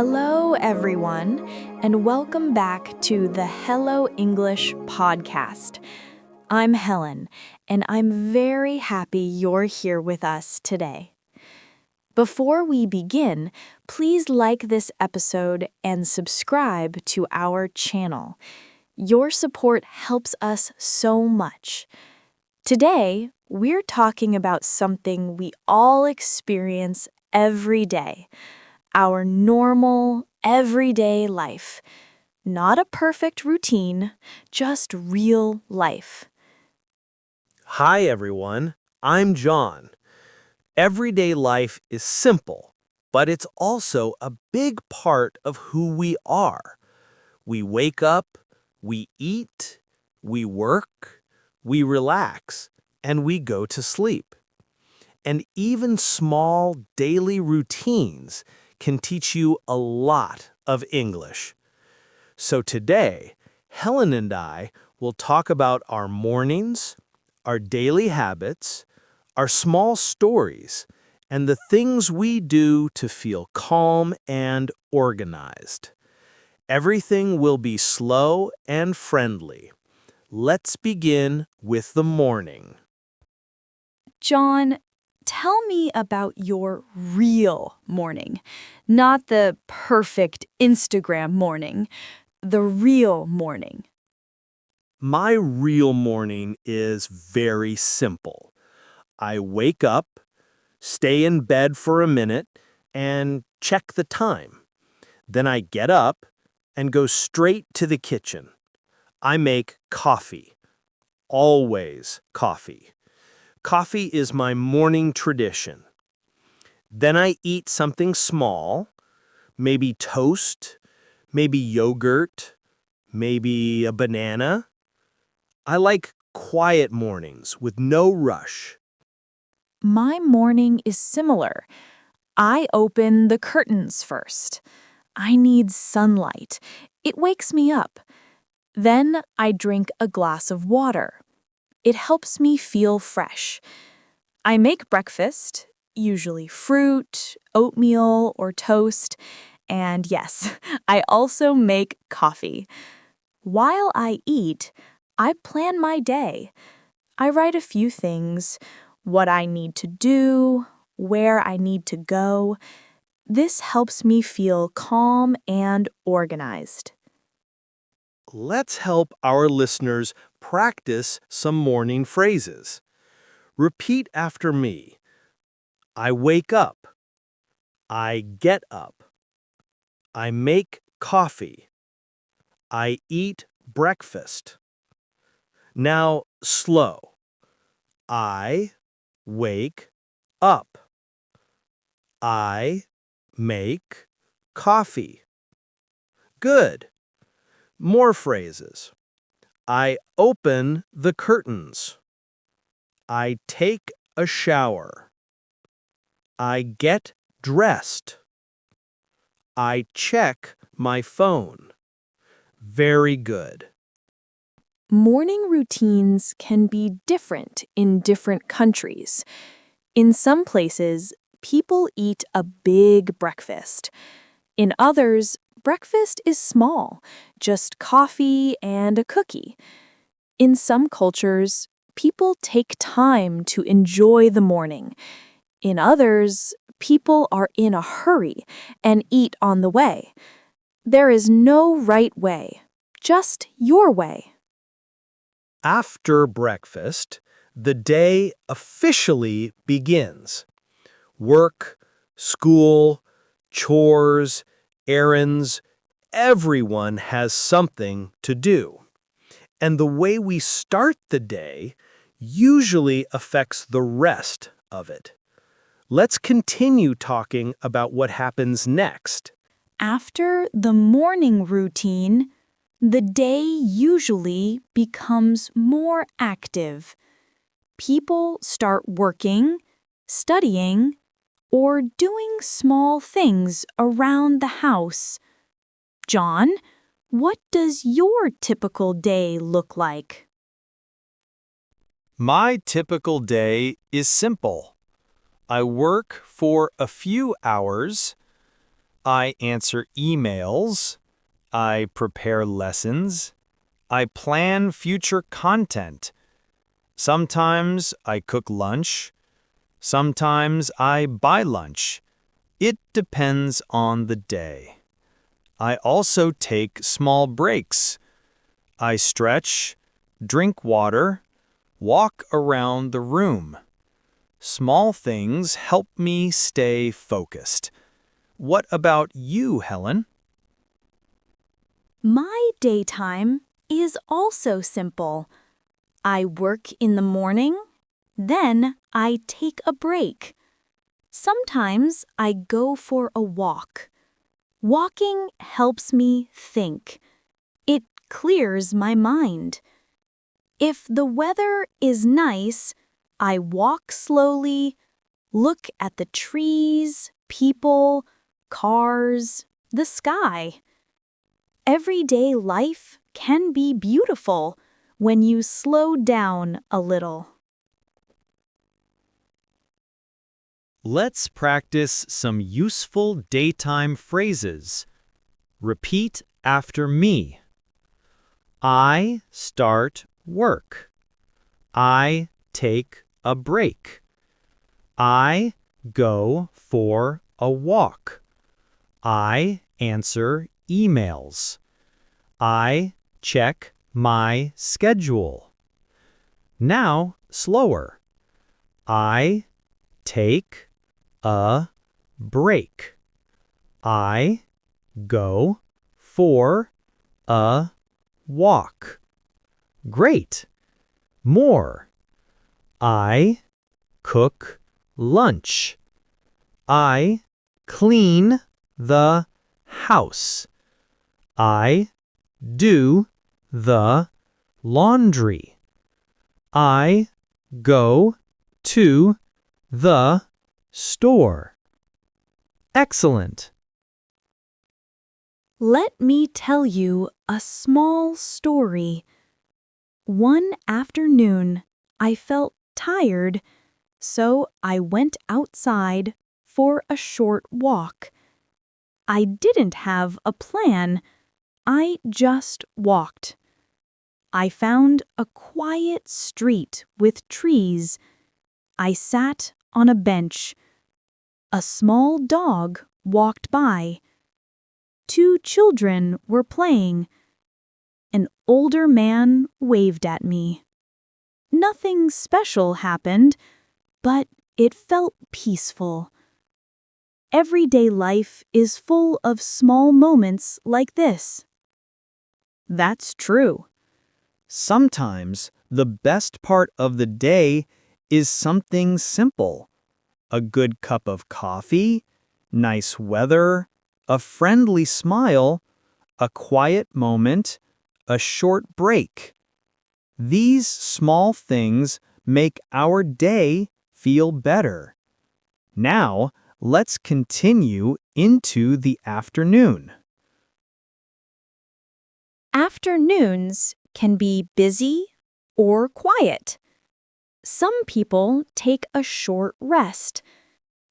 Hello, everyone, and welcome back to the Hello English podcast. I'm Helen, and I'm very happy you're here with us today. Before we begin, please like this episode and subscribe to our channel. Your support helps us so much. Today, we're talking about something we all experience every day. Our normal, everyday life. Not a perfect routine, just real life. Hi, everyone. I'm John. Everyday life is simple, but it's also a big part of who we are. We wake up, we eat, we work, we relax, and we go to sleep. And even small daily routines can teach you a lot of English. So today, Helen and I will talk about our mornings, our daily habits, our small stories, and the things we do to feel calm and organized. Everything will be slow and friendly. Let's begin with the morning. John, tell me about your real morning. Not the perfect Instagram morning, the real morning. My real morning is very simple. I wake up, stay in bed for a minute, and check the time. Then I get up and go straight to the kitchen. I make coffee. Always coffee. Coffee is my morning tradition. Then I eat something small, maybe toast, maybe yogurt, maybe a banana. I like quiet mornings with no rush. My morning is similar. I open the curtains first. I need sunlight. It wakes me up. Then I drink a glass of water. It helps me feel fresh. I make breakfast, usually fruit, oatmeal, or toast. And yes, I also make coffee. While I eat, I plan my day. I write a few things, what I need to do, where I need to go. This helps me feel calm and organized. Let's help our listeners practice some morning phrases. Repeat after me. I wake up. I get up. I make coffee. I eat breakfast. Now, slow. I wake up. I make coffee. Good. More phrases. I open the curtains. I take a shower. I get dressed. I check my phone. Very good. Morning routines can be different in different countries. In some places, people eat a big breakfast. In others, breakfast is small, just coffee and a cookie. In some cultures, people take time to enjoy the morning. In others, people are in a hurry and eat on the way. There is no right way, just your way. After breakfast, the day officially begins. Work, school, chores, errands, everyone has something to do. And the way we start the day usually affects the rest of it. Let's continue talking about what happens next. After the morning routine, the day usually becomes more active. People start working, studying, or doing small things around the house. John, what does your typical day look like? My typical day is simple. I work for a few hours, I answer emails. I prepare lessons. I plan future content. Sometimes I cook lunch. Sometimes I buy lunch. It depends on the day. I also take small breaks. I stretch, drink water, walk around the room. Small things help me stay focused. What about you, Helen? My daytime is also simple. I work in the morning, then I take a break. Sometimes I go for a walk. Walking helps me think. It clears my mind. If the weather is nice, I walk slowly, look at the trees, people, cars, the sky. Everyday life can be beautiful when you slow down a little. Let's practice some useful daytime phrases. Repeat after me. I start work. I take a break. I go for a walk. I answer emails. I check my schedule. Now, slower. I take a break. I go for a walk. Great. More. I cook lunch. I clean the house. I do the laundry. I go to the store. Excellent. Let me tell you a small story. One afternoon, I felt tired, so I went outside for a short walk. I didn't have a plan. I just walked. I found a quiet street with trees. I sat on a bench. A small dog walked by. Two children were playing. An older man waved at me. Nothing special happened, but it felt peaceful. Everyday life is full of small moments like this. That's true. Sometimes the best part of the day is something simple. A good cup of coffee, nice weather, a friendly smile, a quiet moment, a short break. These small things make our day feel better. Now, let's continue into the afternoon. Afternoons can be busy or quiet. Some people take a short rest.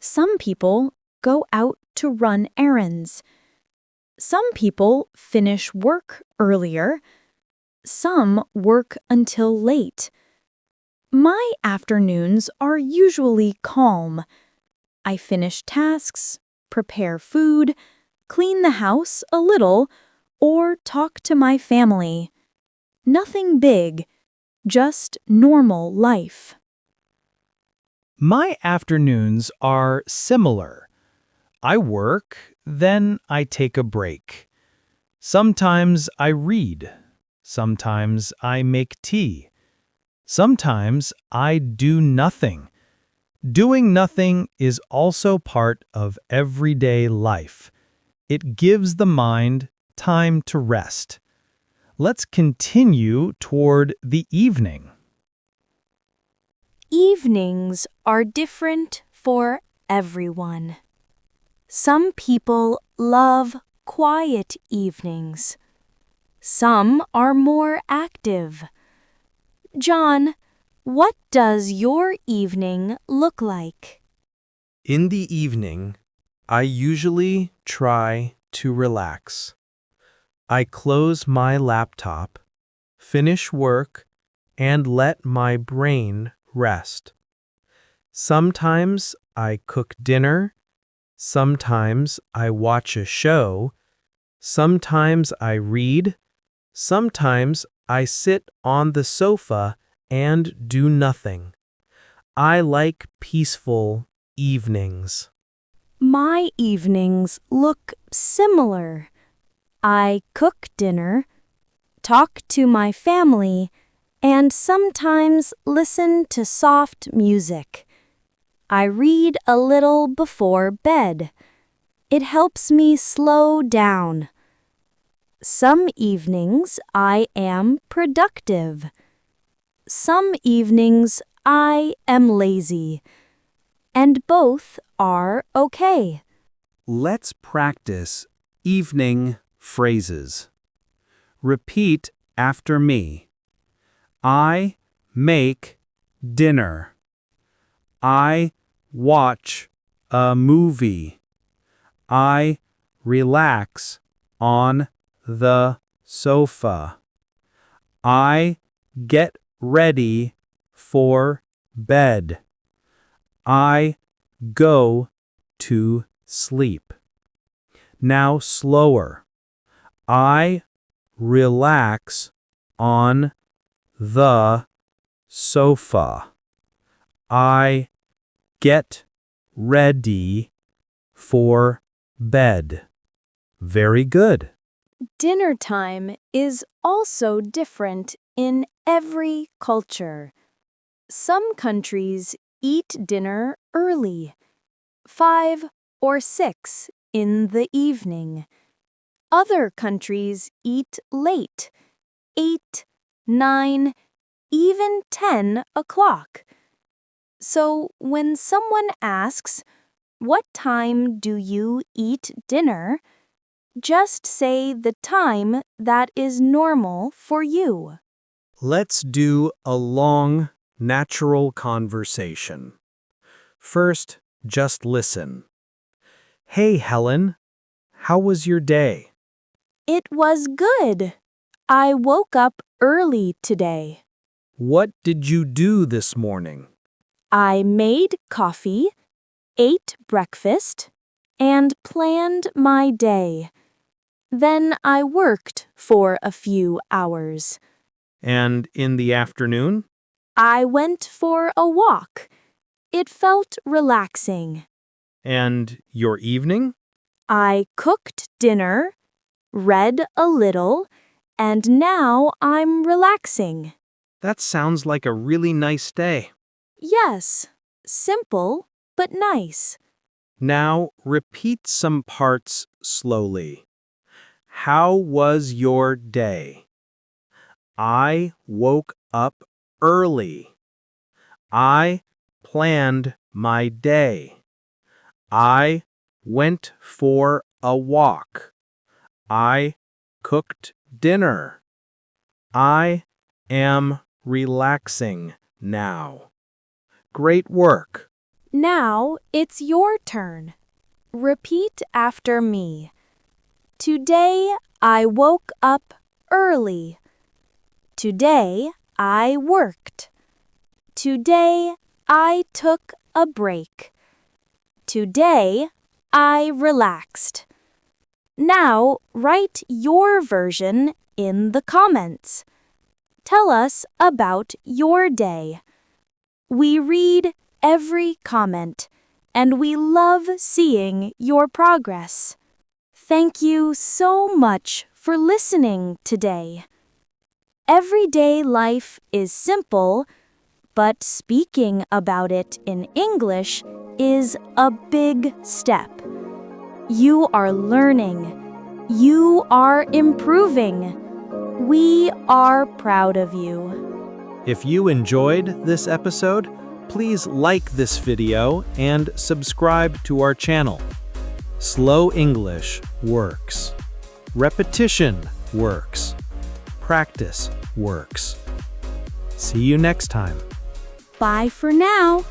Some people go out to run errands. Some people finish work earlier. Some work until late. My afternoons are usually calm. I finish tasks, prepare food, clean the house a little, or talk to my family. Nothing big, just normal life. My afternoons are similar. I work, then I take a break. Sometimes I read. Sometimes I make tea. Sometimes I do nothing. Doing nothing is also part of everyday life. It gives the mind time to rest. Let's continue toward the evening. Evenings are different for everyone. Some people love quiet evenings. Some are more active. John, what does your evening look like? In the evening, I usually try to relax. I close my laptop, finish work, and let my brain rest. Sometimes I cook dinner, sometimes I watch a show, sometimes I read, sometimes I sit on the sofa and do nothing. I like peaceful evenings. My evenings look similar. I cook dinner, talk to my family, and sometimes listen to soft music. I read a little before bed. It helps me slow down. Some evenings I am productive. Some evenings I am lazy. And both are okay. Let's practice evening phrases. Repeat after me. I make dinner. I watch a movie. I relax on the sofa. I get ready for bed. I go to sleep. Now slower. I relax on the sofa. I get ready for bed. Very good. Dinner time is also different in every culture. Some countries eat dinner early, 5 or 6 in the evening. Other countries eat late, 8, 9, even 10 o'clock. So when someone asks, "What time do you eat dinner?" just say the time that is normal for you. Let's do a long, natural conversation. First, just listen. Hey, Helen, how was your day? It was good. I woke up early today. What did you do this morning? I made coffee, ate breakfast, and planned my day. Then I worked for a few hours. And in the afternoon? I went for a walk. It felt relaxing. And your evening? I cooked dinner, read a little, and now I'm relaxing. That sounds like a really nice day. Yes, simple but nice. Now repeat some parts slowly. How was your day? I woke up early. I planned my day. I went for a walk. I cooked dinner. I am relaxing now. Great work. Now it's your turn. Repeat after me. Today I woke up early. Today I worked. Today I took a break. Today I relaxed. Now write your version in the comments. Tell us about your day. We read every comment, and we love seeing your progress. Thank you so much for listening today. Everyday life is simple, but speaking about it in English is a big step. You are learning. You are improving. We are proud of you. If you enjoyed this episode, please like this video and subscribe to our channel. Slow English works. Repetition works. Practice works. See you next time. Bye for now.